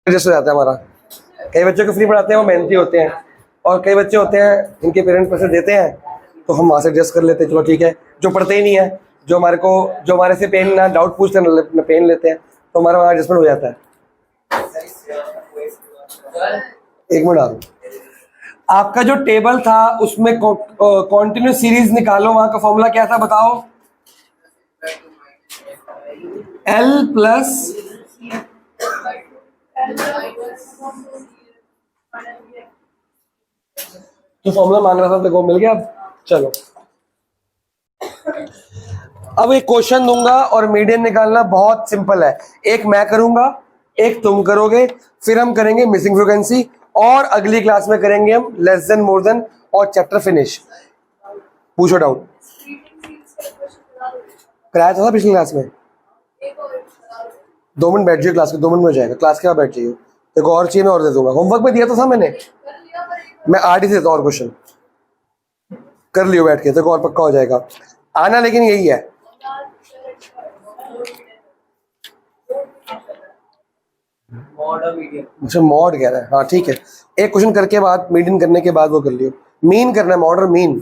Adjust हो जाता है हमारा। कई बच्चों को फ्री पढ़ाते हैं, वो मेहनती होते हैं, और कई बच्चे होते हैं जिनके पेरेंट्स पैसे देते हैं, तो हम वहाँ से एडजस्ट कर लेते हैं, चलो ठीक है। जो पढ़ते ही नहीं है, जो हमारे से पेन ना डाउट पूछते हैं ना पेन लेते हैं, तो हमारा वहाँ एडजस्टमेंट हो जाता है। एक मिनट आ, आपका जो टेबल था उसमें कॉन्टिन्यूस सीरीज निकालो, वहां का फॉर्मूला क्या था बताओ? L प्लस तो फॉर्मूला मांग रहा था, देखो मिल गया। अब चलो, अब एक क्वेश्चन दूंगा और मीडियन निकालना बहुत सिंपल है। एक मैं करूंगा, एक तुम करोगे, फिर हम करेंगे मिसिंग फ्रीक्वेंसी, और अगली क्लास में करेंगे हम लेस देन मोर देन और चैप्टर फिनिश। पूछो डाउट। कराया था पिछली क्लास में। 2 मिनट बैठ जाइए क्लास के, 2 मिनट में हो जाएगा, क्लास के बाद बैठ जाइए। देखो और चाहिए मैं और दे दूंगा, होमवर्क में दिया तो था मैंने, मैं 8 ही देता हूँ और क्वेश्चन कर लियो बैठ के, देखो और पक्का हो जाएगा आना, लेकिन यही है। अच्छा मॉड कह रहा है, हाँ ठीक है। एक क्वेश्चन करके बाद मीडियन करने के बाद वो कर लियो। मीन करना है, मॉड और मीन।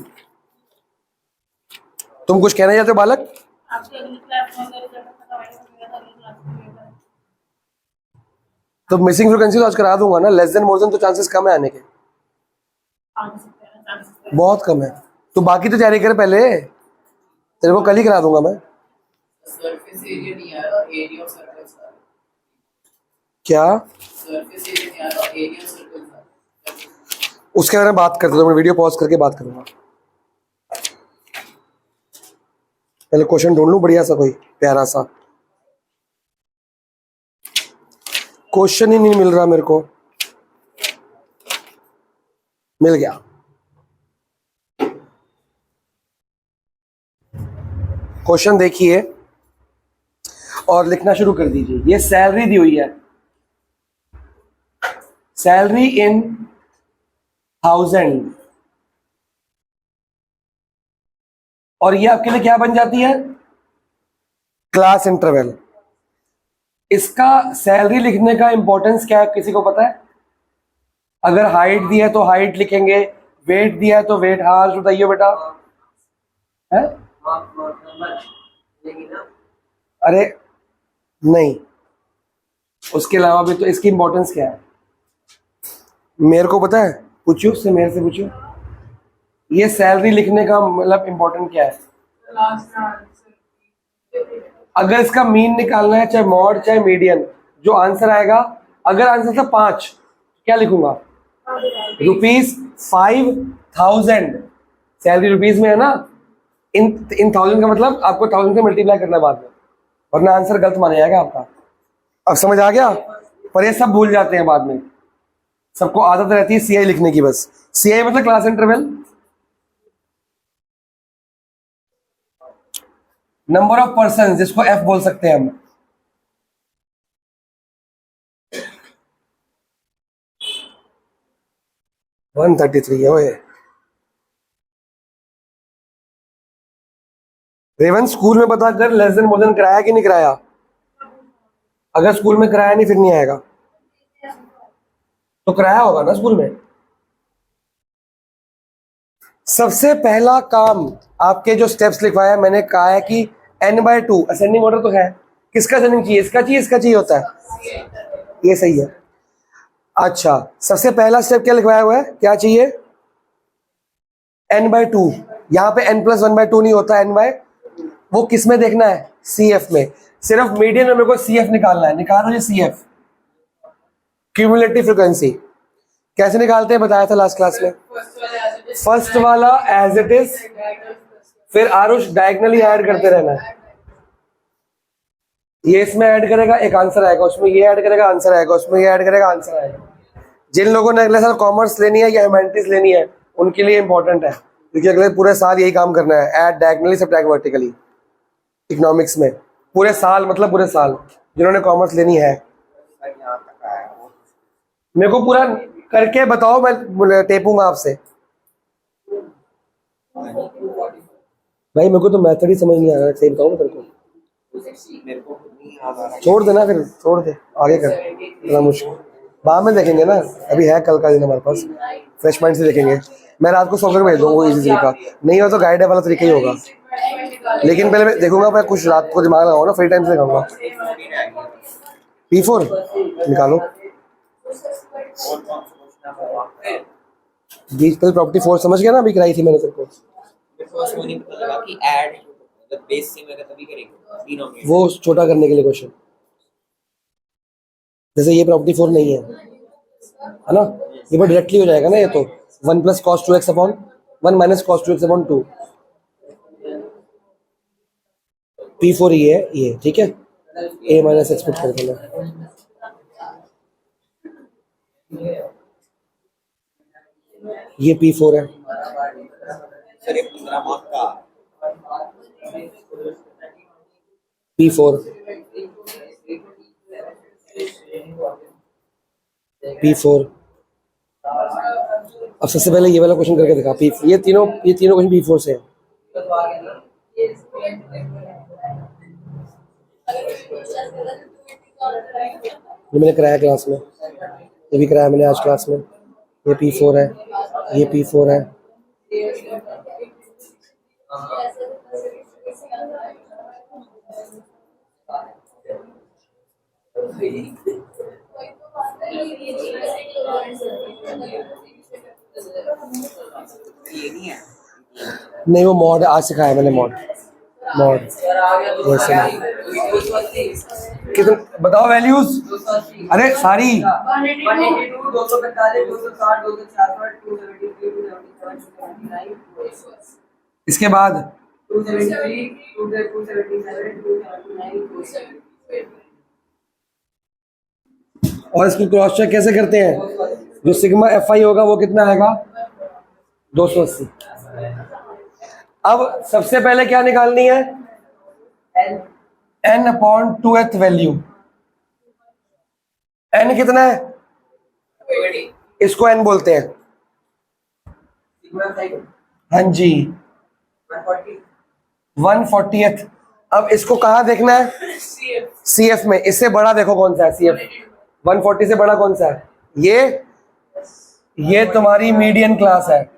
तुम कुछ कहना चाहते हो बालक? तो मिसिंग फ्रीक्वेंसी तो आज करा दूंगा ना, लेस देन मोर देन तो चांसेस कम है आने के, बहुत कम है। तो बाकी तो तैयारी कर पहले, तेरे को कल ही करा दूंगा मैं। सरफेस एरिया नहीं आया, एरिया ऑफ सर्कल क्या? सरफेस एरिया नहीं आया, एरिया ऑफ सर्कल उसके बारे में बात करते तो मैं वीडियो पॉज करके बात करूंगा। पहले क्वेश्चन ढूंढ लूं बढ़िया सा, कोई प्यारा सा। क्वेश्चन ही नहीं मिल रहा मेरे को। मिल गया। क्वेश्चन देखिए और लिखना शुरू कर दीजिए। ये सैलरी दी हुई है, सैलरी इन 1000, और ये आपके लिए क्या बन जाती है? Class interval. इसका सैलरी लिखने का इंपॉर्टेंस क्या है, किसी को पता है? अगर हाइट दिया है तो हाइट लिखेंगे, वेट दिया है तो वेट। हाँ बताइए बेटा। है? अरे नहीं, उसके अलावा भी तो इसकी इंपॉर्टेंस क्या है मेरे को पता है, पूछो उससे, मेरे से पूछो। ये सैलरी लिखने का मतलब इंपॉर्टेंट क्या है? अगर इसका मीन निकालना है, चाहे मॉड चाहे मीडियन, जो आंसर आएगा, अगर आंसर था 5, क्या लिखूंगा? ₹5000। सैलरी रुपीज में है ना, इन 1000 का मतलब आपको 1000 से मल्टीप्लाई करना है बाद में, वरना आंसर गलत माना जाएगा आपका। अब समझ आ गया? पर ये सब भूल जाते हैं बाद में, सबको आदत रहती है सीआई लिखने की बस। सीआई मतलब class interval, number of person, जिसको एफ बोल सकते हैं हम। है 133 है वो। रेवन स्कूल में पता कर लेस देन मोर देन कराया कि नहीं कराया। अगर स्कूल में कराया नहीं फिर नहीं आएगा, तो कराया होगा ना स्कूल में। सबसे पहला काम आपके जो स्टेप्स लिखवाया मैंने, कहा है कि n/2 असेंडिंग ऑर्डर तो है, किसका असेंडिंग चाहिए? इसका चाहिए, इसका चाहिए होता है, ये सही है। अच्छा, सबसे पहला स्टेप क्या लिखवाया हुआ है, क्या चाहिए? n/2। यहाँ पे n+1/2 नहीं होता, वो किस में देखना है? CF में। सिर्फ मीडियन में मेरे को CF निकालना है, निकालो ये CF, क्यूमुलेटिव फ्रीक्वेंसी। कैसे निकालते हैं बताया था लास्ट क्लास में। फर्स्ट वाला एज इट इज, फिर आरुष डायगनली ऐड करते रहना है। ये इसमें ऐड करेगा एक आंसर आएगा, उसमें ये ऐड करेगा आंसर आएगा, उसमें ये ऐड करेगा आंसर आएगा। जिन लोगों ने अगले साल कॉमर्स लेनी है या ह्यूमैनिटीज लेनी है उनके लिए इंपॉर्टेंट है, क्योंकि अगले पूरे साल यही काम करना है, add diagonally subtract vertically. Economics में पूरे साल, मतलब पूरे साल जिन्होंने कॉमर्स लेनी है। मेरे को पूरा करके बताओ, मैं टेपूंगा आपसे। भाई मेरे को तो मेथड ही समझ नहीं आ रहा, सही बताऊं ना तेरे को। छोड़ देना फिर, छोड़ दे, आगे कर, बड़ा मुश्किल। बाद में देखेंगे ना, अभी है कल का दिन हमारे पास, फ्रेश माइंड से देखेंगे। मैं रात को सॉफ्टवेयर भेज दूंगा वो इजी तरीका, नहीं हो तो गाइडेड वाला तरीका ही होगा। लेकिन पहले मैं देखूंगा, मैं कुछ रात को दिमाग लगाऊंगा ना, फ्री टाइम से दिखाऊंगा। P4 निकालो, बीच पर प्रॉपर्टी 4 समझ गया ना, अभी कराई थी मैंने तेरे को। फर्स्ट में नहीं पता लगा कि ऐड मतलब बेस सेम है तभी करेंगे डिनोमिनेटर। वो छोटा करने के लिए क्वेश्चन, जैसे ये प्रॉपर्टी 4 नहीं है ना, ये पर डायरेक्टली हो जाएगा ना, ये तो 1 + cos 2x upon 1 - cos 2x upon 2। P4 ये ठीक है, a - x पुट कर देना। ये P4 है, सर ये 15 मार्क का P4 P4। अब सबसे पहले ये वाला क्वेश्चन करके दिखा। ये तीनों क्वेश्चन P4 से है। ये मैंने कराया क्लास में, ये भी कराया मैंने आज क्लास में। ये P4 है, ये P4 है। ये नहीं है। नहीं वो मॉड आज सिखाया मैंने, मॉड वैसे नहीं। कितने बताओ वैल्यूज? अरे सारी इसके बाद और इसको क्रॉस चेक कैसे करते हैं? जो सिग्मा FI होगा वो कितना आएगा? 280। अब सबसे पहले क्या निकालनी है? n/2th value. n कितना है? इसको n बोलते हैं। हाँ जी 140th। अब इसको कहाँ देखना है? CF में। इससे बड़ा देखो कौन सा है CF? 140 से बड़ा कौन सा है? ये तुम्हारी मीडियन क्लास है।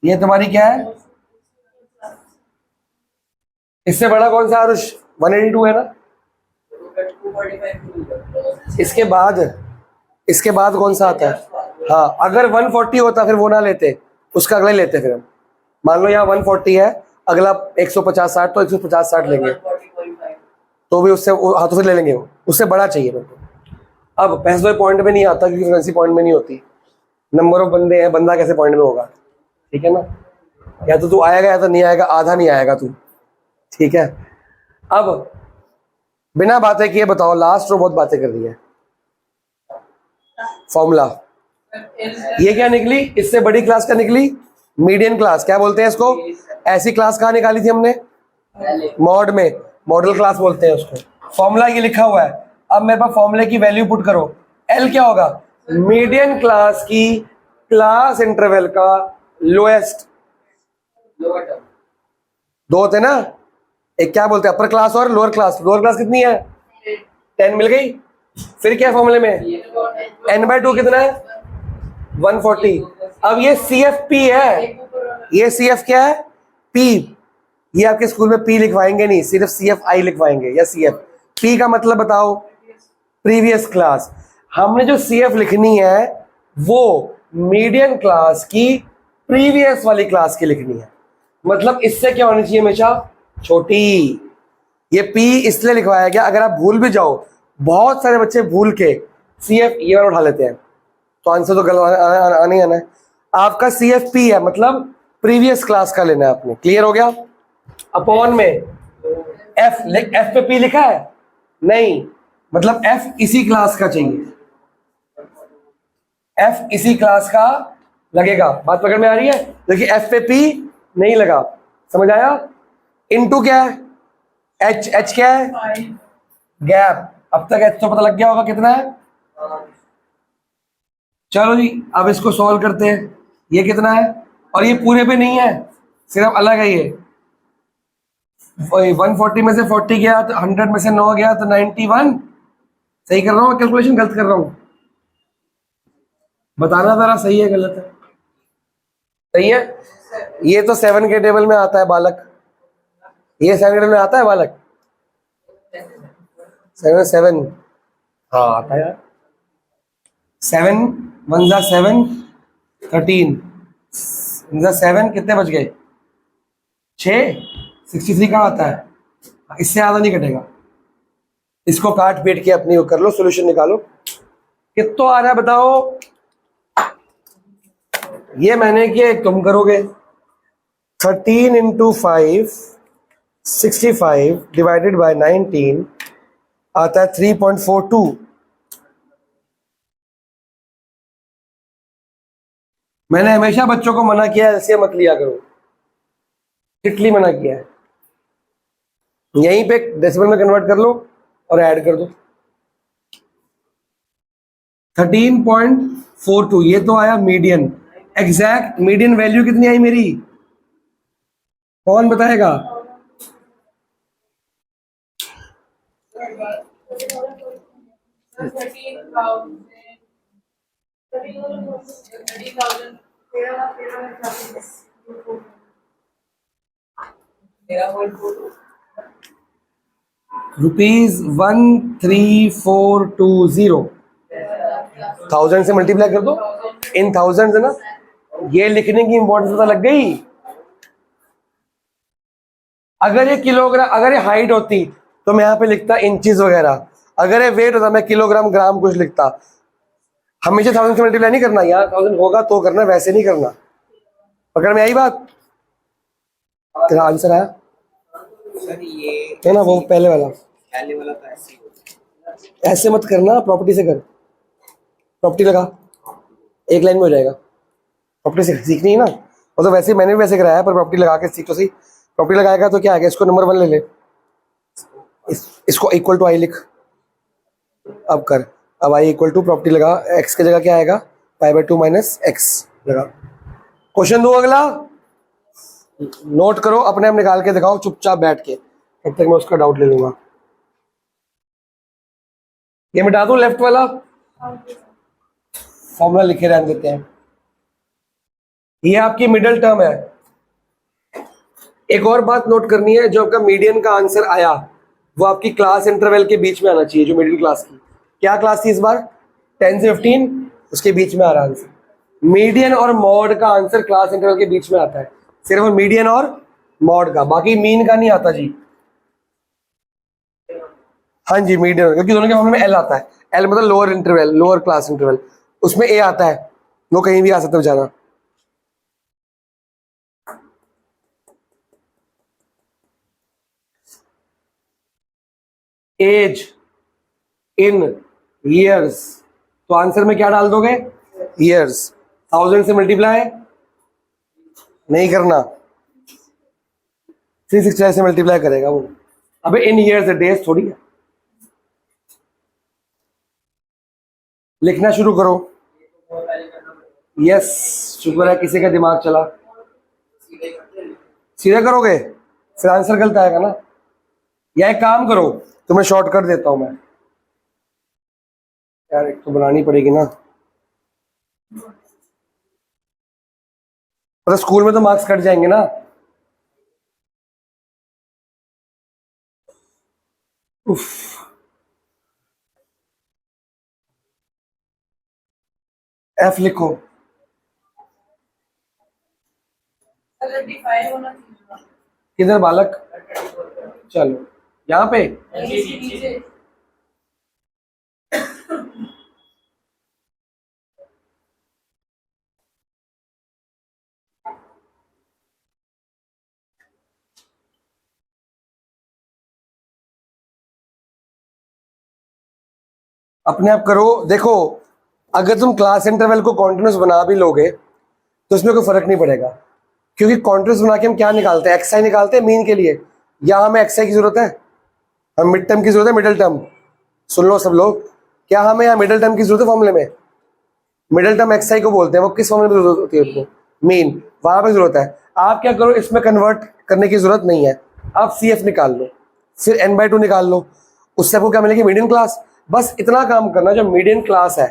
ये तुम्हारी क्या है? इससे बड़ा कौन सा आरुष? 182 है ना। इसके बाद कौन सा आता है? हाँ अगर 140 होता फिर वो ना लेते, उसका अगला ही लेते। फिर हम मान लो यहाँ 140 है, अगला 150-60 तो 150-60 लेंगे तो भी उससे हाँ तो फिर ले लेंगे वो, उससे बड़ा चाहिए मेरे को। अब पैसे पॉइंट में नहीं आता क्योंकि फ्रीक्वेंसी पॉइंट में नहीं होती। नंबर ऑफ बंदे हैं, बंदा कैसे पॉइंट में होगा? ठीक है ना, या तो तू आएगा या तो नहीं आएगा, आधा नहीं आएगा तू। ठीक है, अब बिना बातें किए बताओ, लास्ट रो बहुत बातें कर रही है। फॉर्मूला ये क्या निकली? इससे बड़ी क्लास का निकली मीडियन क्लास। क्या बोलते हैं इसको? ऐसी क्लास कहाँ निकाली थी हमने? मॉड में, मॉडल क्लास बोलते हैं उसको। फॉर्मूला ये लिखा हुआ है। अब मेरे पास फॉर्मूले की वैल्यू पुट करो। एल क्या होगा? मीडियन क्लास की क्लास इंटरवल का लोएस्ट। दो होते ना, एक क्या बोलते हैं अपर क्लास और लोअर क्लास। लोअर क्लास कितनी है? 10 मिल गई। फिर क्या फॉर्मूले में? n/2 कितना है? 140। अब ये CFP है, ये CF क्या है? P। ये आपके स्कूल में P लिखवाएंगे नहीं, सिर्फ CFI लिखवाएंगे या CF। P का मतलब बताओ? Previous class. हमने जो CF लिखनी है वो मीडियन क्लास की प्रीवियस वाली क्लास की लिखनी है। मतलब इससे क्या होनी चाहिए? हमेशा छोटी। ये P इसलिए लिखवाया गया, अगर आप भूल भी जाओ, बहुत सारे बच्चे भूल के CF ये वाला उठा लेते हैं तो आंसर तो गलत आना ही आना है। आपका CFP है, मतलब प्रीवियस क्लास का लेना है आपने। क्लियर हो गया? अपॉन में F पे P लिखा है नहीं, मतलब F इसी क्लास का चाहिए। F इसी क्लास का लगेगा। बात पकड़ में आ रही है? देखिए F पे P नहीं लगा, समझ आया? इनटू क्या है? H क्या है? गैप। अब तक H तो पता लग गया होगा कितना है। चलो जी अब इसको सॉल्व करते हैं। ये कितना है? और ये पूरे पे नहीं है, सिर्फ अलग है। ये 140 में से 40 गया तो 100 में से 9 गया तो 91। सही कर रहा हूँ कैलकुलेशन? गलत कर रहा हूँ? बताना जरा सही है गलत है। सही है। ये तो 7 के टेबल में आता है बालक, ये 7 के टेबल में आता है बालक, 7 हाँ आता है यार। 7 1 जा 7 13 7 कितने बच गए 6 63 का आता है, इससे ज्यादा नहीं कटेगा। इसको काट पीट के अपनी वो कर लो, सॉल्यूशन निकालो कितना आ रहा है बताओ। ये मैंने किया, एक तुम करोगे। 13 इंटू 5 65 डिवाइडेड बाय 19 आता है 3.42। मैंने हमेशा बच्चों को मना किया है एलसीएम मत लिया करो, स्ट्रिक्टली मना किया है। यहीं पे डेसिमल में कन्वर्ट कर लो और ऐड कर दो। 13.42 ये तो आया मीडियन। एग्जैक्ट मीडियन वैल्यू कितनी आई मेरी, कौन बताएगा? ₹13,420 1000 से मल्टीप्लाई कर दो, इन थाउजेंड है ना। ये लिखने की इंपॉर्टेंस पता लग गई। अगर ये किलोग्राम, अगर ये हाइट होती तो मैं यहाँ पे लिखता इंचेस वगैरह, अगर ये वेट होता मैं किलोग्राम ग्राम कुछ लिखता। हमेशा 1000 से मल्टीप्लाई नहीं करना, यहाँ 1000 होगा तो करना, वैसे नहीं करना। पकड़ में आई बात? तेरा आंसर आया सर ये है ना, वो पहले वाला। तो ऐसे ही होता है। ऐसे मत करना, प्रॉपर्टी से कर। प्रॉपर्टी लगा, एक लाइन में हो जाएगा। प्रॉपर्टी से सीखनी है ना, वो तो वैसे मैंने भी वैसे कराया, पर प्रॉपर्टी लगा के सीख तो सही। प्रॉपर्टी लगाएगा तो क्या आएगा, इसको नंबर 1 ले ले, इसको इक्वल टू आई लिख। अब कर, अब आई इक्वल टू प्रॉपर्टी लगा, एक्स की जगह क्या आएगा π/2 माइनस एक्स लगा। क्वेश्चन दो अगला, नोट करो, अपने आप निकाल के दिखाओ चुपचाप बैठ के, तब तक मैं उसका डाउट ले लूंगा। ये मिटा दूं लेफ्ट वाला, फॉर्मूला लिखे रहने देते हैं। ये आपकी मिडिल टर्म है। एक और बात नोट करनी है, जो आपका मीडियन का आंसर आया वो आपकी क्लास इंटरवल के बीच में आना चाहिए। जो मिडिल क्लास की क्या क्लास थी इस बार, 10 से 15, उसके बीच में आ रहा आंसर। मीडियन और मॉड का आंसर क्लास इंटरवल के बीच में आता है, सिर्फ मीडियन और मॉड का, बाकी मीन का नहीं आता जी। हाँ जी मीडियन, क्योंकि दोनों के मामले में एल आता है। एल मतलब lower interval, lower class interval, उसमें ए आता है, वो कहीं भी आ सकता है बेचारा। एज इन ईयर्स, तो आंसर में क्या डाल दोगे, ईयर्स। 1000 से मल्टीप्लाई नहीं करना, 365 से मल्टीप्लाई करेगा वो। अबे इन ईयर्स डेज थोड़ी है। लिखना शुरू करो। यस, शुक्र है किसी का दिमाग चला। सीधे करोगे फिर आंसर गलत आएगा ना। या एक काम करो, तुम्हें शॉर्टकट देता हूं मैं यार, एक तो बनानी पड़ेगी ना, पर स्कूल में तो मार्क्स कट जाएंगे ना। उफ, एफ लिखो। 35 होना चाहिए। किधर बालक, चलो यहाँ पे। नीचे अपने आप करो। देखो अगर तुम क्लास इंटरवल को कॉन्टिन्यूस बना भी लोगे तो इसमें कोई फर्क नहीं पड़ेगा, क्योंकि कॉन्टिन्यूस बना के हम क्या निकालते हैं, एक्सआई निकालते हैं मीन के लिए। या हमें एक्सआई की जरूरत है, हम मिड टर्म की जरूरत है, मिडिल टर्म। सुन लो सब लोग, क्या हमें यहाँ मिडिल टर्म की जरूरत है फॉर्मूले में? मिडिल टर्म एक्सआई को बोलते हैं, वो किस फॉर्मूले में जरूरत होती है उसको, मीन, वहां पे जरूरत है। आप क्या करो, इसमें कन्वर्ट करने की जरूरत नहीं है, आप सी एफ निकाल लो, फिर n/2 निकाल लो, उससे आपको क्या मिलेगी, मीडियन क्लास। बस इतना काम करना, जो मीडियन क्लास है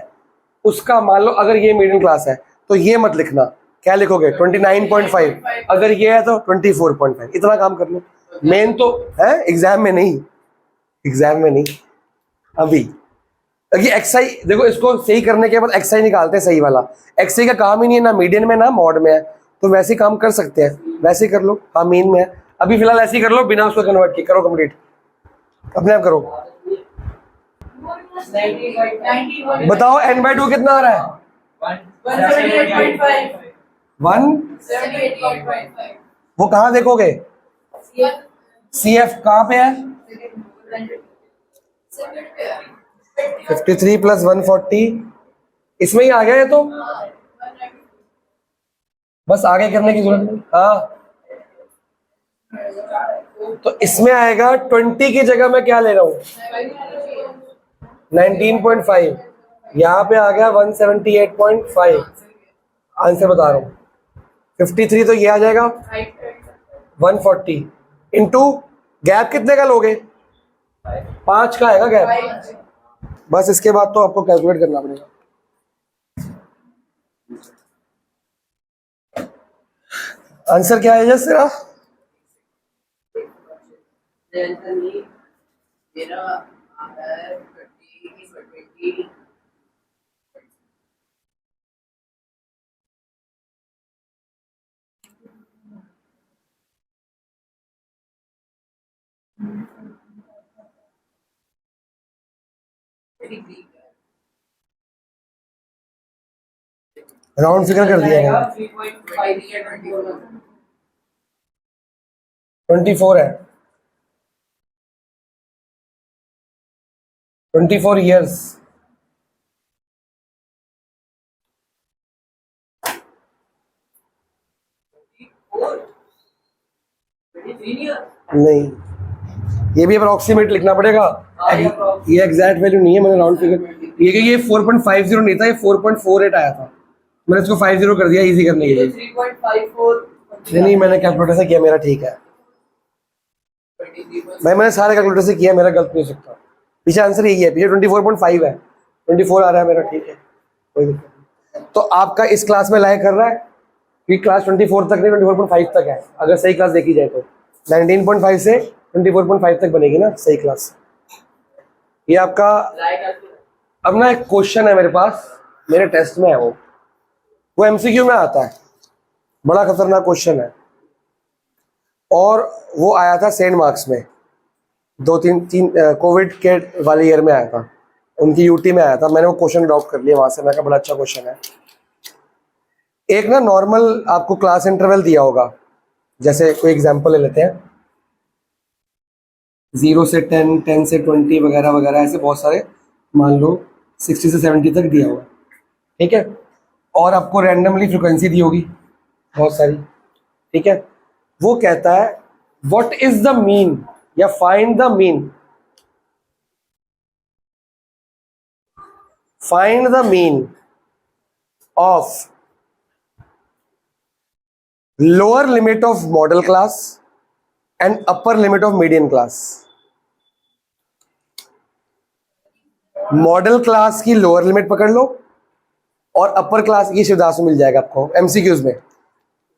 उसका मान लो अगर ये मिडिल क्लास है तो ये मत लिखना, क्या लिखोगे 29.5, अगर ये है तो 24.5, इतना काम कर लो। मेन तो है एग्जाम में नहीं, एग्जाम में नहीं अभी। ये एक्सआई देखो, इसको सही करने के बाद एक्सआई निकालते हैं सही वाला। एक्सआई का काम ही नहीं है ना मीडियन में ना मॉड में है, तो वैसे ही काम कर सकते हैं, वैसे ही कर लो। हाँ मीन में है, अभी फिलहाल ऐसे ही कर लो बिना उसको कन्वर्ट किए, करो कंप्लीट अपने आप करो। बताओ n/2 कितना आ रहा है? 1। 78.5 वो कहाँ देखोगे? CF कहाँ पे है? 53 + 140, इसमें ही आ गया है, तो बस आगे करने की जरूरत नहीं। हाँ तो इसमें आएगा 20 की जगह मैं क्या ले रहा हूँ 19.5, यहाँ पे आ गया 178.5, आंसर बता रहा हूँ। 53 तो ये आ जाएगा 140 इंटू गैप कितने का लोगे? 5 का आएगा गैप। बस इसके बाद तो आपको कैलकुलेट करना पड़ेगा। आंसर क्या है जस्ट तेरा? मेरा आ रहा है 20। राउंड फिगर कर दिया मैंने। 3.5 या 24 है, 24 ईयर्स। नहीं, ये भी अप्रोक्सीमेट लिखना पड़ेगा, ये एग्जैक्ट वैल्यू नहीं है, मैंने राउंड फिगर। ये 4.50 नहीं था, ये 4.48 आया था, मैंने इसको 50 कर दिया इजी करने के लिए। 3.54 नहीं मैंने कैलकुलेटर से किया, मेरा ठीक है भाई, मैंने सारे कैलकुलेटर से किया, मेरा गलत नहीं हो सकता। पीछे आंसर यही है, पीछे 24.5 है, 24 आ रहा है मेरा, ठीक है कोई दिक्कत नहीं। तो आपका इस क्लास में लाइक कर रहा है कि क्लास 24 तक नहीं 24.5 तक है, अगर सही क्लास देखी जाए तो 19.5 से 24.5 तक बनेगी ना सही क्लास। ये आपका अब ना एक क्वेश्चन है मेरे पास, मेरे टेस्ट में है, वो MCQ में आता है, बड़ा खतरनाक क्वेश्चन है, और वो आया था सेंट मार्क्स में 2-3 कोविड के वाले ईयर में आया था, उनकी यूटी में आया था। मैंने वो क्वेश्चन ड्रॉप कर लिया वहां से, मैं कहा बड़ा अच्छा क्वेश्चन है। एक ना नॉर्मल आपको क्लास इंटरवल दिया होगा, जैसे कोई एग्जांपल ले लेते हैं, 0 से 10, 10 से 20 वगैरह वगैरह, ऐसे बहुत सारे, मान लो 60 से 70 तक दिया हुआ, ठीक है, और आपको रैंडमली फ्रिक्वेंसी दी होगी बहुत सारी, ठीक है। वो कहता है व्हाट इज द मीन या find the mean, find the mean of lower limit of modal class and upper limit of median class. Model class की लोअर लिमिट पकड़ लो और अपर क्लास की शिवदास में मिल जाएगा आपको MCQs में,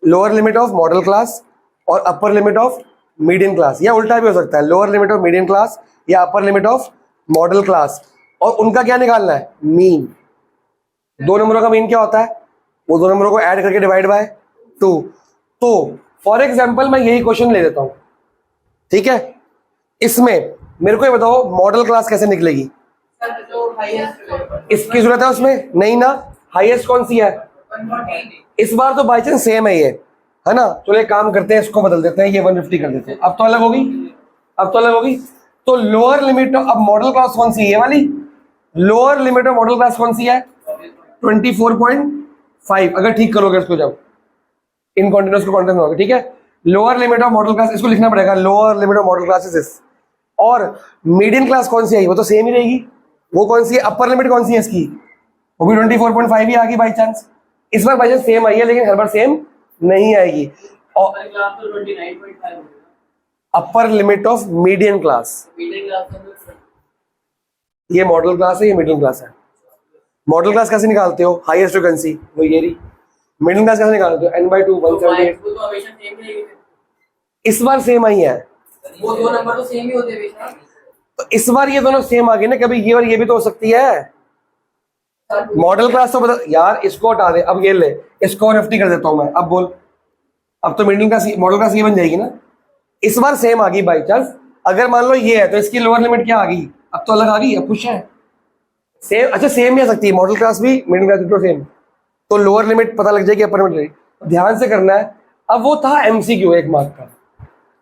lower limit of modal class और upper limit of median class, या उल्टा भी हो सकता है, lower limit of median class या upper limit of modal class, और उनका क्या निकालना है? मीन। 2 नंबरों का मीन क्या होता है? वो 2 नंबरों को ऐड करके डिवाइड बाय 2। तो फॉर एग्जाम्पल मैं यही क्वेश्चन ले लेता हूं, ठीक है, इसमें मेरे को ये बताओ मॉडल क्लास कैसे निकलेगी? इसकी जरूरत है उसमें? नहीं ना, हाईएस्ट कौन सी है? इस बार तो बाई चांस सेम है ये, है ना, चलो एक काम करते हैं, इसको बदल देते हैं, ये 150 कर देते हैं, अब तो अलग होगी, अब तो अलग होगी। तो लोअर लिमिट ऑफ, अब मॉडल क्लास कौन सी है? ये वाली। Lower limit of modal class कौन सी है? 24.5, अगर ठीक करोगे इसको, जब इनकॉन्टिन्यूअस को कॉन्टिन्यूस होगा, ठीक है। Lower limit of modal class, इसको लिखना पड़ेगा, lower limit of modal class is this. और मीडियन क्लास कौन सी आई? वो तो सेम ही रहेगी। वो कौन सी है? अपर लिमिट कौन सी है इसकी? वो भी 24.5 ही आ गई बाई चांस। इस बार बाई चांस सेम आई है, लेकिन हर बार सेम नहीं आएगी। और upper limit of median class, ये मॉडल क्लास है, ये मिडिल क्लास है। मॉडल क्लास कैसे निकालते हो? हाईएस्ट फ्रिक्वेंसी वो ये रही। मिडिल क्लास कैसे निकालते हो? n/2 तो 178। वो तो हमेशा सेम ही रहेगी। इस बार सेम आई है, वो दो नंबर तो सेम ही होते हैं हमेशा। तो इस बार ये दोनों सेम आ गए ना, कभी ये और ये भी तो हो सकती है। मॉडल क्लास तो बता यार, इसको हटा दे, अब ये ले, इसको और FT कर देता हूं मैं। अब बोल, अब तो मिडिल क्लास मॉडल क्लास ये बन जाएगी ना। इस बार सेम आ गई बाई चांस। अगर मान लो ये है तो इसकी लोअर लिमिट क्या आ गई? अब तो अलग आ गई, अब कुछ है सेम। अच्छा सेम भी आ सकती है, मॉडल क्लास भी मिडिल क्लास भी तो सेम, तो लोअर लिमिट पता लग जाएगी, अपर लिमिट ध्यान से करना है। अब वो था MCQ 1 मार्क का।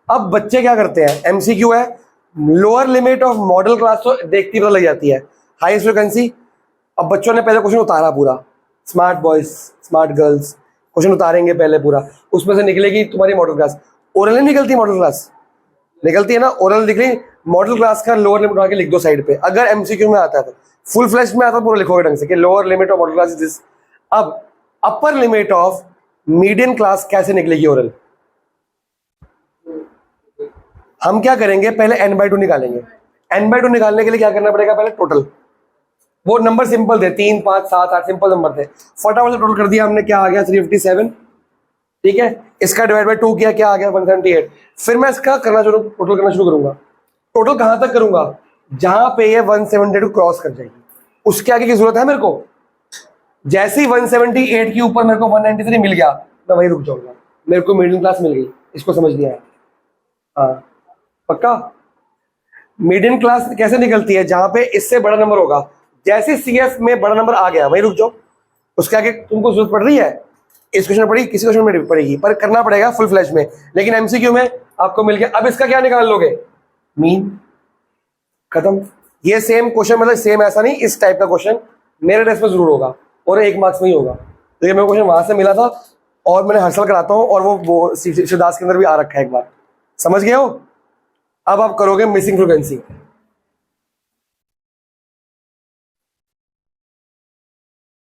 अब बच्चे क्या करते हैं, MCQ है, lower limit of modal class तो देखती पता लग जाती है, हाईएस्ट फ्रिक्वेंसी। अब बच्चों ने पहले क्वेश्चन उतारा पूरा, smart boys smart girls question उतारेंगे पहले पूरा, उसमें से निकलेगी तुम्हारी मॉडल क्लास। ओरल निकलती है, मॉडल क्लास निकलती है ना, ओरल निकली, मॉडल क्लास का लोअर लिमिट उठा के लिख दो साइड पे। अगर MCQ में आता है तो, फुल फ्लैश में आता है पूरा लिखोगे ढंग से कि lower limit of modal class is this. अब upper limit of median class कैसे निकलेगी ओरल? हम क्या करेंगे, पहले n/2 निकालेंगे। n/2 निकालने के लिए क्या करना पड़ेगा, पहले टोटल, वो नंबर सिंपल थे, 3 5 7 8 सिंपल नंबर थे, फटाफट से टोटल कर दिया हमने, क्या आ गया 357। ठीक है, इसका डिवाइड बाय 2 किया, क्या आ गया 178। फिर मैं इसका करना शुरू, टोटल करना शुरू करूंगा। टोटल कहां तक करूंगा, जहां पे ये 172 क्रॉस कर जाएगी, उसके आगे की जरूरत है मेरे को। जैसे ही 178 के ऊपर मेरे को 193 मिल गया, मैं वही रुक जाऊंगा, मेरे को मिडिल क्लास मिल गई। इसको समझ नहीं आया? हाँ पक्का। मीडियम क्लास कैसे निकलती है, जहां पे इससे बड़ा नंबर होगा, जैसे CF में बड़ा नंबर आ गया वही रुक जाओ, उसके आगे तुमको जरूरत पड़ रही है, इस क्वेश्चन में पड़ी, किसी क्वेश्चन में पड़ेगी, पर करना पड़ेगा फुल फ्लैश में। लेकिन MCQ में आपको मिल गया। अब इसका क्या निकाल लोगे, मीन, खत्म। ये सेम क्वेश्चन, मतलब सेम ऐसा नहीं, इस टाइप का क्वेश्चन मेरे टेस्ट में जरूर होगा और 1 मार्क्स में ही होगा। तो ये मेरे क्वेश्चन वहां से मिला था और मैंने हर साल कराता हूँ, और वो शिवदास के अंदर भी आ रखा है एक बार, समझ गए हो? अब आप करोगे मिसिंग फ्रीक्वेंसी।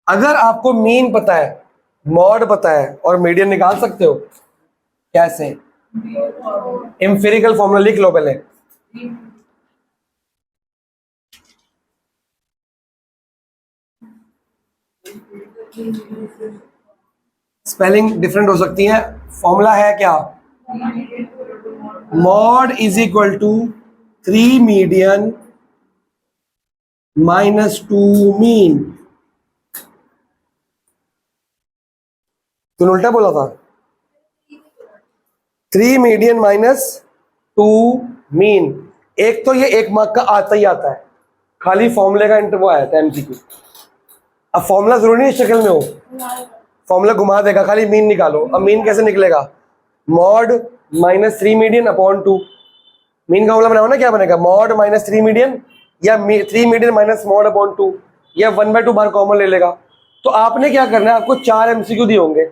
अगर आपको मीन पता है, मॉड पता है और मीडियन निकाल सकते हो, कैसे? एम्पिरिकल फॉर्मूला लिख लो पहले। स्पेलिंग डिफरेंट हो सकती है, फॉर्मूला है क्या, mode is equal to 3 median minus 2 mean. तूने उल्टा बोला था, 3 मीडियन माइनस 2 मीन। एक तो ये 1 मार्क का आता ही आता है, खाली फॉर्मूले का इंटर वो आया था MCQ। अब फॉर्मूला जरूरी नहीं शक्ल में हो, फॉर्मूला घुमा देगा, खाली मीन निकालो। अब मीन कैसे निकलेगा, mod minus 3 median upon 2। Mean का फॉर्मूला बनाओ ना, क्या बनेगा, मॉड माइनस 3 मीडियन या 3 मीडियन माइनस मॉड अपॉन 2, या 1/2 बार कॉमन ले लेगा। तो आपने क्या करना है, आपको 4 MCQ दिए होंगे,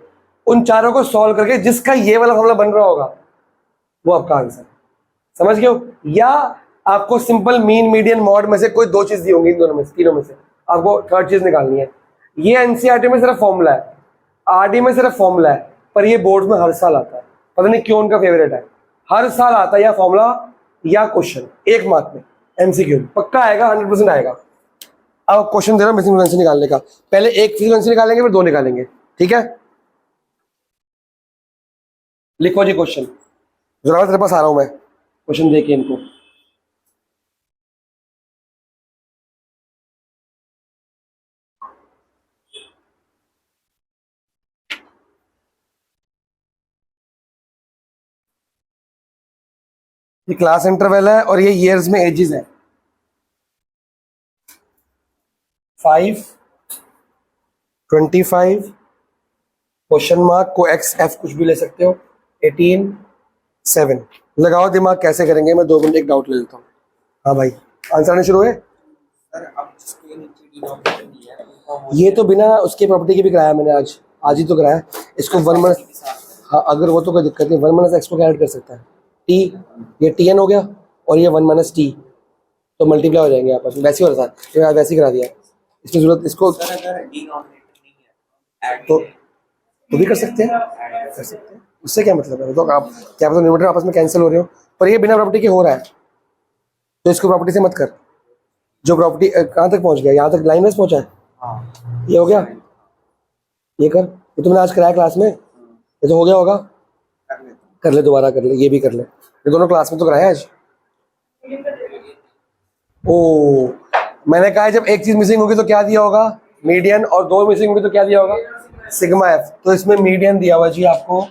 उन चारों को सॉल्व करके जिसका ये वाला फॉर्मूला बन रहा होगा वो आपका आंसर, समझ गए हो? या आपको सिंपल मीन मीडियन मॉड में से कोई 2 चीज दी होंगी, इन दोनों में से, तीनों में से आपको थर्ड चीज निकालनी है। ये NCERT में सिर्फ फॉर्मूला है, RD में सिर्फ फॉर्मूला है, पर ये बोर्ड में हर साल आता है, पता नहीं क्यों उनका फेवरेट है, हर साल आता है या फॉर्मूला या क्वेश्चन 1 मार्क में MCQ पक्का आएगा, 100% आएगा। अब क्वेश्चन दे रहा हूं मिसिंग फ्रीक्वेंसी निकालने का, पहले एक फ्रीक्वेंसी निकालेंगे फिर 2 निकालेंगे, ठीक है? लिखो जी क्वेश्चन, जरा तेरे पास आ रहा हूं मैं, क्वेश्चन देखिए इनको। ये क्लास इंटरवल है और ये ईयर्स में एजेस है, 5 25 क्वेश्चन मार्क को XF कुछ भी ले सकते हो, 18 7। लगाओ दिमाग, कैसे करेंगे, मैं 2 मिनट एक डाउट ले लेता हूँ। हाँ भाई, आंसर आने शुरू हुए? सर अब जिसको ये नीचे डिनोमिनेटर दिया है उनका वो ये तो बिना उसके प्रॉपर्टी के भी कराया मैंने, आज ही तो कराया इसको 1 माइनस। हाँ अगर वो तो कोई दिक्कत नहीं, 1 माइनस एक्स को क्या ऐड कर सकता है, टी, ये TN हो गया और ये 1 माइनस टी, तो मल्टीप्लाई हो जाएंगे आपस में, वैसे ही हो रहा था, तो वैसे ही करा दिया। इसकी जरूरत, इसको सर अगर डिनोमिनेटर नहीं है ऐड तो भी कर सकते हैं, कर सकते हैं, उससे क्या मतलब है, तो आप क्या पता न्यूमरेटर आपस में कैंसिल हो रहे हो, पर ये बिना प्रॉपर्टी के हो रहा है, तो इसको प्रॉपर्टी से मत कर। जो प्रॉपर्टी कहाँ तक पहुंच गया, यहाँ तक लाइन वाइज पहुंचा है, ये हो गया, ये कर, ये तुमने आज कराया क्लास में, ये तो हो गया होगा, कर ले दोबारा कर ले, ये भी कर ले, ये दोनों क्लास में तो कराया आज। ओ मैंने कहा है जब एक चीज मिसिंग होगी तो क्या दिया होगा, मीडियन, और दो मिसिंग होगी तो क्या दिया होगा, सिग्मा एफ। तो इसमें मीडियन दिया हुआ है जी आपको,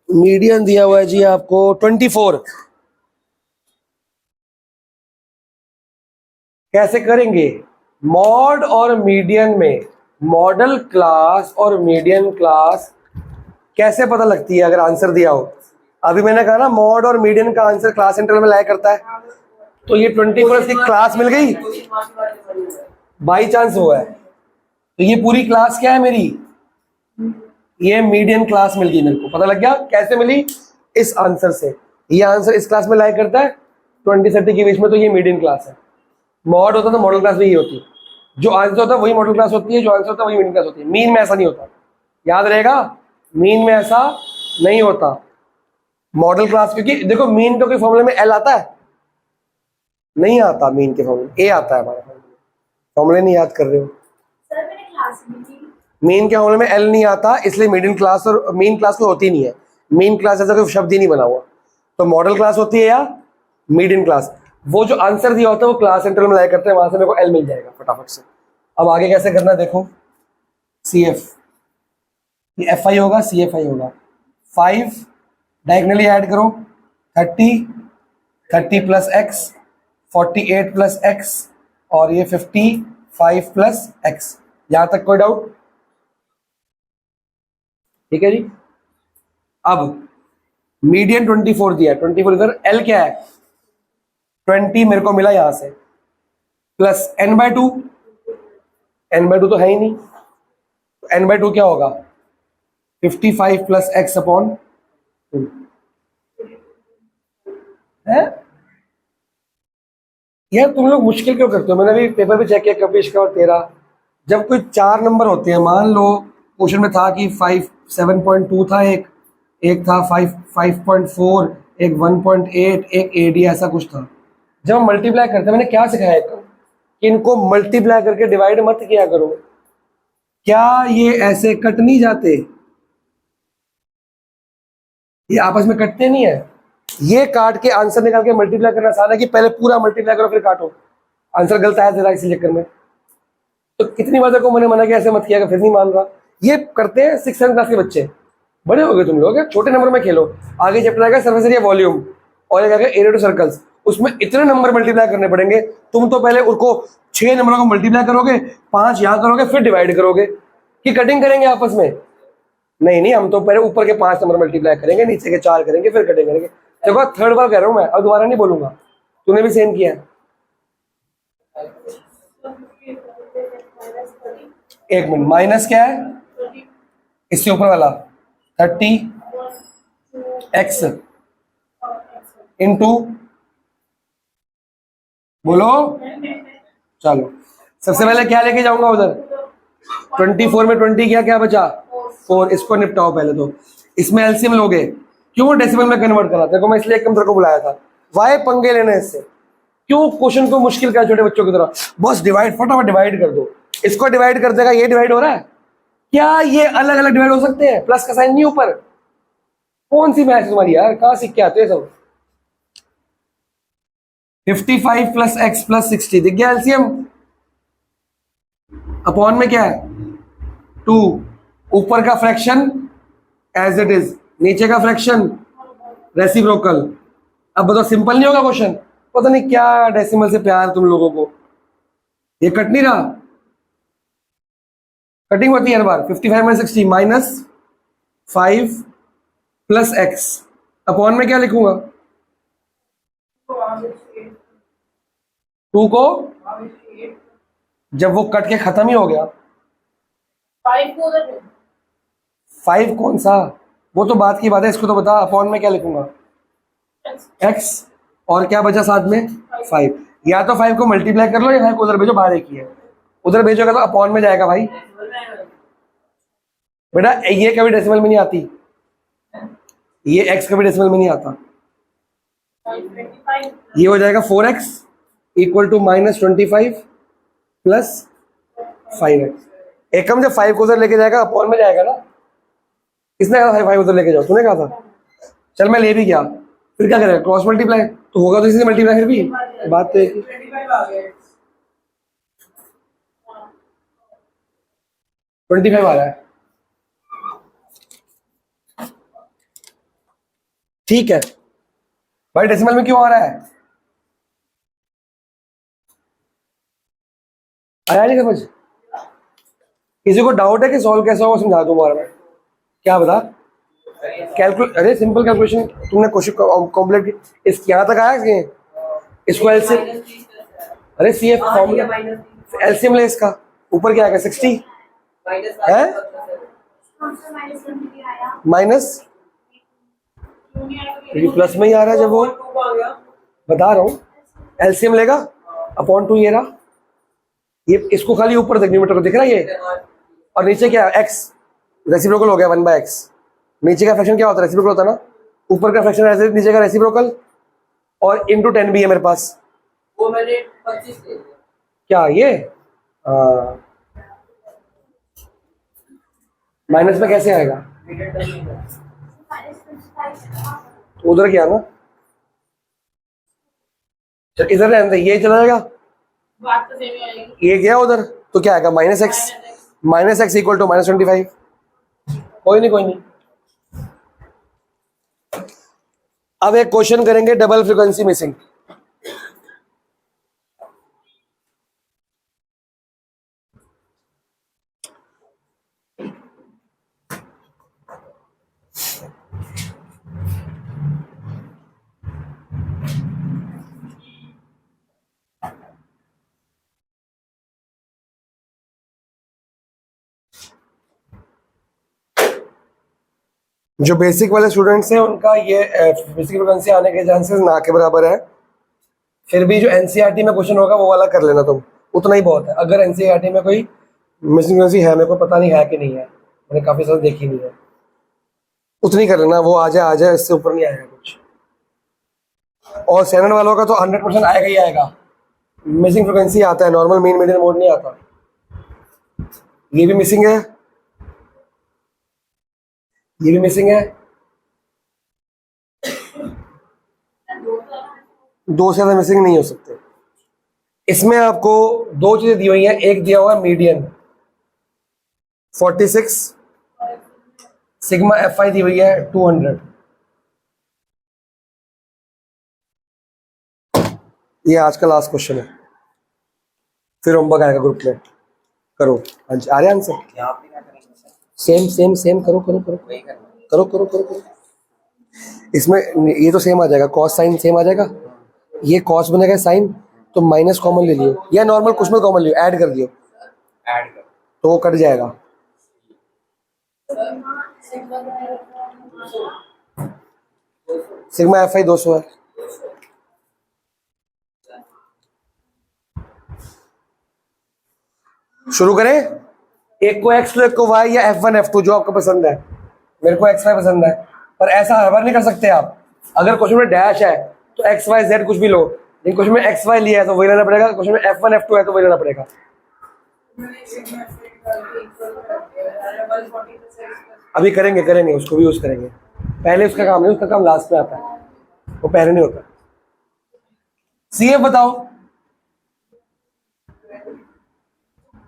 मीडियन दिया हुआ है जी आपको 24। कैसे करेंगे, मॉड और मीडियन में, मॉडल क्लास और मीडियन क्लास कैसे पता लगती है अगर आंसर दिया हो। अभी मैंने कहा ना मॉड और मीडियन का आंसर क्लास इंटरवल में लाया करता है, तो ये 24 की क्लास मिल गई, बाई चांस हुआ है, तो ये पूरी क्लास क्या है मेरी, ये मीडियन क्लास मिल गई मेरे को, पता लग गया कैसे मिली, इस आंसर से। ये आंसर इस क्लास में लाया करता है 20-30 के बीच में, तो ये मीडियन क्लास है। मॉड होता तो मॉडल क्लास भी ये होती, जो आंसर होता है वही मॉडल क्लास होती है, जो आंसर होता है वही मीडियन क्लास होती है। मीन में ऐसा नहीं होता, याद रहेगा, मीन में ऐसा नहीं होता मॉडल क्लास, क्योंकि देखो मीन का कोई फॉर्मूले में एल आता है, नहीं आता, मीन के फॉर्मूले ए आता है हमारे फॉर्मूले नहीं याद कर रहे हो सर मैंने क्लास में की। मीन के फॉर्मूले में एल नहीं आता, इसलिए मीडियन क्लास और मीन क्लास कोई होती नहीं है, मीन क्लास ऐसा कोई शब्द ही नहीं बना हुआ, तो मॉडल क्लास होती है या मीडियन क्लास। वो जो आंसर दिया होता है वो क्लास इंटरवल में लाया करते हैं, वहां से मेरे को एल मिल जाएगा फटाफट से। अब आगे कैसे करना है देखो, सी एफ, ये एफ आई होगा, सी एफ आई होगा, 5 डायगनली ऐड करो, 30 प्लस एक्स, 48 प्लस एक्स, और ये 55 प्लस एक्स। यहां तक कोई डाउट, ठीक है जी। अब मीडियन 24 दिया, 24 इधर, एल क्या है 20 मेरे को मिला यहां से, प्लस n/2, n/2 तो है ही नहीं, n/2 क्या होगा 55 प्लस एक्स अपॉन 2 है। यार तुम लोग मुश्किल क्यों करते हो, मैंने अभी पेपर पे चेक किया कपिश का और तेरा, जब कोई 4 नंबर होते हैं, मान लो क्वेश्चन में था कि 7.2 था, एक था 5.4, एक 1.8, एक AD, ऐसा कुछ था। जब हम मल्टीप्लाई करते हैं, मैंने क्या सिखाया कि इनको मल्टीप्लाई करके डिवाइड मत किया करो, क्या ये ऐसे कट नहीं जाते, ये आपस में कटते नहीं है, ये काट के आंसर निकाल के मल्टीप्लाई करना आसान है कि पहले पूरा मल्टीप्लाई करो फिर काटो, आंसर गलत आया जरा इसी चक्कर में। तो कितनी बार को मैंने मना किया ऐसे मत किया, फिर नहीं मान रहा। ये करते हैं 6th क्लास के बच्चे, बड़े हो गए तुम लोग, छोटे नंबर में खेलो। आगे चैप्टर आएगा सरफेस एरिया वॉल्यूम, और एक आएगा एरिया टू सर्कल्स, उसमें इतने नंबर मल्टीप्लाई करने पड़ेंगे। तुम तो पहले उनको 6 नंबरों को मल्टीप्लाई करोगे, 5 यहाँ करोगे, फिर डिवाइड करोगे कि कटिंग करेंगे आपस में। नहीं, हम तो पहले ऊपर के 5 नंबर मल्टीप्लाई करेंगे, नीचे के 4 करेंगे, फिर कटिंग करेंगे। देखो 3rd बार कह रहा हूँ मैं, अब दोबारा नहीं बोलूंगा, तूने भी सेम किया है। एक मिनट, माइनस क्या है इससे ऊपर वाला 30x इंटू, बोलो, चलो सबसे पहले क्या लेके जाऊंगा उधर, 24 में 20 क्या बचा 4, इसको निपटाओ पहले। तो इसमें एलसीएम लोगे, क्यों डेसिमल में कन्वर्ट करा, देखो मैं इसलिए तेरे को बुलाया था, वाई पंगे लेने इससे, क्यों क्वेश्चन को मुश्किल कर छोटे बच्चों की तरह, बस डिवाइड, फटाफट डिवाइड कर दो, इसको डिवाइड कर देगा, ये डिवाइड हो रहा है क्या, ये अलग अलग डिवाइड हो सकते हैं, प्लस का साइन नहीं ऊपर, कौन सी मैथ तुम्हारी यार, कहां सीख के आते हैं सब। 55 प्लस एक्स प्लस 60 दिख गया एलसीएम, अपॉन में क्या है 2, ऊपर का फ्रैक्शन एज इट इज, नीचे का फ्रैक्शन रेसिप्रोकल। अब बताओ सिंपल नहीं होगा क्वेश्चन, पता नहीं क्या डेसिमल से प्यार तुम लोगों को, ये कट नहीं रहा, कटिंग होती है हर बार। 55 में 60 माइनस 5 प्लस एक्स, अपॉन में क्या लिखूंगा 2 को, जब वो कट के खत्म ही हो गया, 5 कौन सा, वो तो बात की बात है, इसको तो बता, अपॉन में क्या लिखूंगा x, और क्या बचा साथ में 5, या तो 5 को मल्टीप्लाई कर लो या 5 को उधर भेजो, बाहर एक ही है, उधर भेजोगे तो अपॉन में जाएगा भाई। बेटा ये कभी डेसिमल में नहीं आती, ये x कभी डेसिमल में नहीं आता, ये हो जाएगा 4x equal to -25 plus 5x। एकम जब 5 को उधर लेके जाएगा अपॉन में जाएगा ना। किसने कहा 5 उधर लेके जाओ? तूने कहा था। चल मैं ले भी गया, फिर क्या करेगा? क्रॉस मल्टीप्लाई तो होगा, तो इसी से मल्टीप्लाई फिर भी बात तो एक ही। 25 आ गया 25 आ रहा है, ठीक है भाई। डेसिमल में क्यों आ रहा है? आया नहीं समझ? किसी को डाउट है कि सॉल्व कैसे होगा? समझा दूं बार में। क्या बता? अरे सिंपल कैलकुलेशन, तुमने क्वेश्चन कॉम्प्लीट इस यहाँ तक आया कि इसको एलसीएम, अरे सी एफ फॉर्मूला एलसीएम ले इसका, ऊपर क्या आएगा 60 है माइनस, ये प्लस में ही आ रहा है जब वो, बता रहा हूँ एलसीएम लेगा अपॉन 2 ये रहा, ये इसको खाली ऊपर देख, न्यूमरेटर को दिख रहा है ये, और नीचे क्या एक्स रेसिप्रोकल हो गया 1/x। नीचे का फ्रैक्शन क्या होता है? रेसिप्रोकल होता है ना। ऊपर का फ्रैक्शन ऐसे, नीचे का रेसिप्रोकल, और इनटू 10 भी है मेरे पास। वो मैंने 25 ले लिया। क्या ये माइनस में कैसे आएगा? उधर क्या ना, चल इधर रहने दे, ये चला जाएगा, बात तो सेम ही आएगी। ये गया उधर, तो क्या आएगा? Minus x equal to -25। कोई नहीं कोई नहीं। अब एक क्वेश्चन करेंगे डबल फ्रीक्वेंसी मिसिंग। जो बेसिक वाले स्टूडेंट्स हैं उनका ये बेसिक फ्रीक्वेंसी आने के चांसेस ना के बराबर है। फिर भी जो एनसीईआरटी में क्वेश्चन होगा वो वाला कर लेना तुम, उतना ही बहुत है। अगर एनसीईआरटी में कोई मिसिंग फ्रीक्वेंसी है, मेरे को पता नहीं है कि नहीं है, मैंने काफी साल देखी नहीं है, उतनी कर लेना, वो आ जाए इससे ऊपर नहीं आएगा कुछ। और स्टैंडर्ड वालों का तो 100% आएगा ही आएगा। मिसिंग फ्रीक्वेंसी आता है, नॉर्मल मीन मीडियन मोड नहीं आता। ये भी मिसिंग है, ये भी मिसिंग है, दो से ज्यादा मिसिंग नहीं हो सकते। इसमें आपको दो चीजें दी हुई हैं, एक दिया हुआ है मीडियन 46, सिग्मा FI दी हुई है 200। ये आज का लास्ट क्वेश्चन है, फिर होमवर्क आएगा ग्रुप में, करो। हाँ जी, आ रहे आंसर? यहाँ पे क्या करेंगे सर? सेम सेम सेम करो करो करो वही करना है। करो करो करो करो। इसमें ये तो सेम आ जाएगा, कॉस साइन सेम आ जाएगा, ये कॉस बनेगा साइन, तो माइनस कॉमन ले लियो या नॉर्मल कुछ में कॉमन लियो, ऐड कर दियो ऐड कर। तो वो कट जाएगा। सिग्मा FI 200 है। शुरू करें? एक को x एक को y, या F1 F2 जो आपको पसंद है। मेरे को XY पसंद है, पर ऐसा हर बार नहीं कर सकते आप। अगर क्वेश्चन में डैश है तो XYZ कुछ भी लो, लेकिन क्वेश्चन में XY लिया है तो वही लेना पड़ेगा, क्वेश्चन में F1 F2 है तो वही लेना पड़ेगा। अभी करेंगे करेंगे, उसको भी यूज करेंगे, पहले उसका काम नहीं, उसका काम लास्ट में आता है, वो पहले नहीं होता। CF बताओ।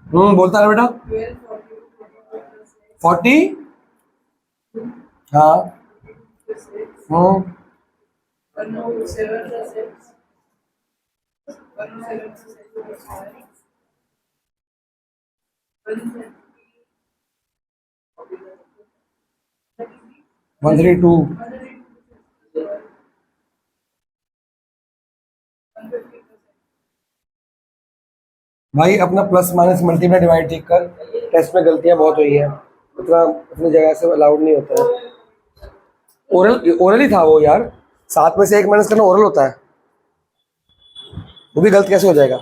बोलता है बेटा 40, हाँ, 132। भाई अपना प्लस माइनस मल्टीप्लाई डिवाइड ठीक कर, टेस्ट में गलतियां बहुत हुई है, उतना अपनी जगह से अलाउड नहीं होता है। ओरल ही था वो यार, 7 में से 1 माइनस करना ओरल होता है, वो भी गलत कैसे हो जाएगा?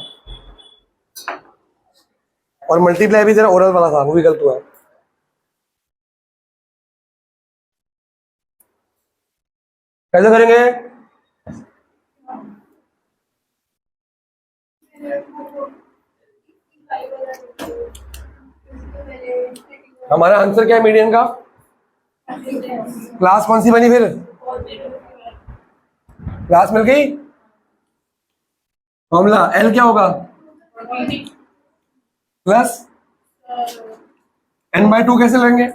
और मल्टीप्लाई भी तेरा ओरल वाला था, वो भी गलत हुआ है। कैसे करेंगे? हमारा आंसर क्या है मीडियन का? क्लास कौन सी बनी फिर? क्लास मिल गई? फॉर्मूला एल क्या होगा? प्लस n बाई 2 कैसे लेंगे?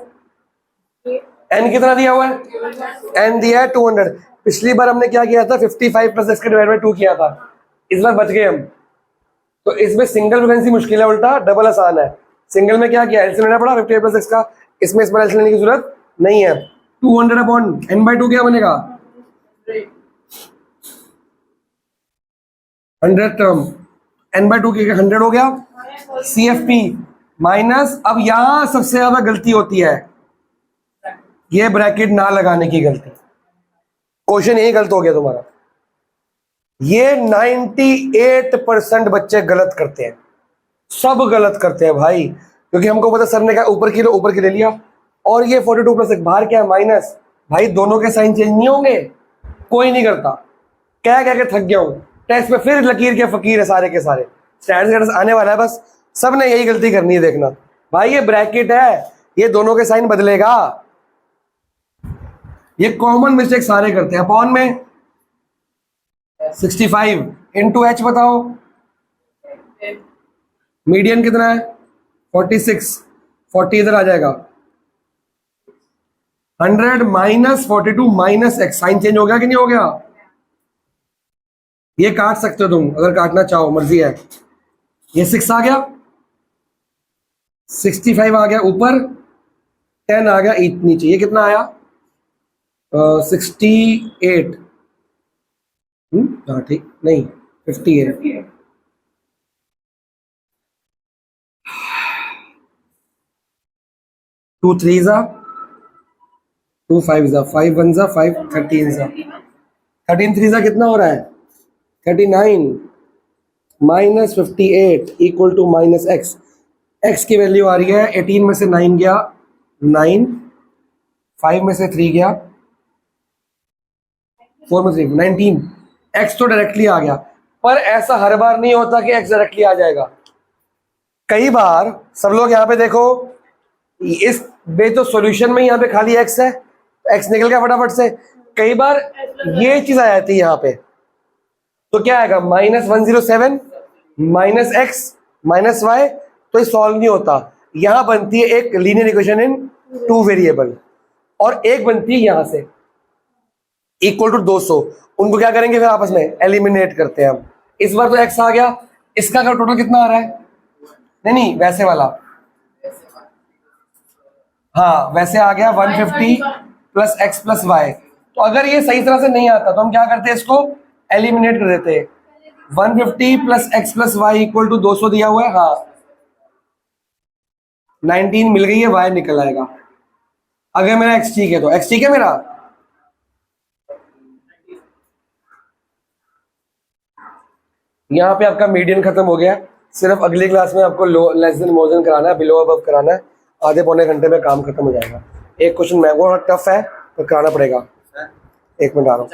n कितना दिया हुआ है? n दिया है 200। पिछली बार हमने क्या किया था? 55 प्लस एक्स के डिवाइड बाई 2 किया था। इस बार बच गए हम। तो इसमें सिंगल फ्रीक्वेंसी मुश्किल है, उल्टा डबल आसान है। सिंगल में क्या किया? एलसीएम लेना पड़ा 58 प्लस एक्स का। इसमें इस बार एलसीएम लेने की जरूरत नहीं है। 200 अपॉन n बाई 2 क्या बनेगा? 100 टर्म n बाई 2 की 100 हो गया। CFP माइनस, अब यहां सबसे ज्यादा गलती होती है, ये ब्रैकेट ना लगाने की गलती। क्वेश्चन यही गलत हो गया तुम्हारा। ये 98% बच्चे गलत करते हैं, सब गलत करते हैं भाई, क्योंकि हमको पता सर ने कहा ऊपर की लो, ऊपर की ले लिया। और ये 42 प्लस एक बाहर क्या है? माइनस। भाई दोनों के साइन चेंज नहीं होंगे, कोई नहीं करता। क्या कह के थक गया हूं, टेस्ट में फिर लकीर के फकीर है सारे के सारे। स्टैंडर्ड आने वाला है, बस सब ने यही गलती करनी है। देखना भाई, ये ब्रैकेट है, ये दोनों के साइन बदलेगा। ये कॉमन मिस्टेक सारे करते हैं। अपॉन में 65 इंटू एच बताओ, मीडियन कितना है? 46, 40 इधर आ जाएगा। 100 minus 42 minus x, sign change हो गया कि नहीं हो गया? ये काट सकते हो तुम अगर काटना चाहो, मर्जी है। ये 6 आ गया, 65 आ गया ऊपर, 10 आ गया नीचे। ये कितना आया? 68। हाँ ठीक, नहीं 58। 2 3 जा, 2 5 जा, 5 1 जा, 5 13 जा, 13 3 जा कितना हो रहा है? 39 minus 58 equal to minus x. X की वैल्यू आ रही है 18 में से 9 गया 9, 5 में से 3 गया 4 में 3 19। एक्स तो डायरेक्टली आ गया, पर ऐसा हर बार नहीं होता कि एक्स डायरेक्टली आ जाएगा। कई बार सब लोग यहाँ पे देखो, इस बे तो सॉल्यूशन में यहाँ पे खाली एक्स है, एक्स निकल गया फटाफट से। कई बार ये चीज आ जाती है यहाँ पे, तो क्या आएगा? -107 माइनस एक्स माइनस वाई। तो ये सॉल्व नहीं होता। यहां बनती है एक लीनियर इक्वेशन इन 2 वेरिएबल, और एक बनती है यहां से इक्वल टू 200। उनको क्या करेंगे फिर? आपस में एलिमिनेट करते हैं हम। इस बार तो एक्स आ गया, इसका का टोटल कितना आ रहा है? नहीं वैसे वाला, हाँ वैसे आ गया 150 प्लस एक्स प्लस वाई। तो अगर ये सही तरह से नहीं आता तो हम क्या करते हैं? इसको एलिमिनेट कर देते हैं। 150 plus x plus y equal to 200 दिया हुआ है, हाँ 19 मिल गई है, वाई निकल आएगा। अगर मेरा एक्स ठीक है तो एक्स ठीक है मेरा। यहाँ पे आपका मीडियन खत्म हो गया। सिर्फ अगली क्लास में आपको लेस देन मोर देन कराना है, बिलो अबव कराना है। आधे पौने घंटे में काम खत्म हो जाएगा। एक क्वेश्चन मैं वो टफ है, तो कराना पड़ेगा। 1 मिनट आ रहा हूँ।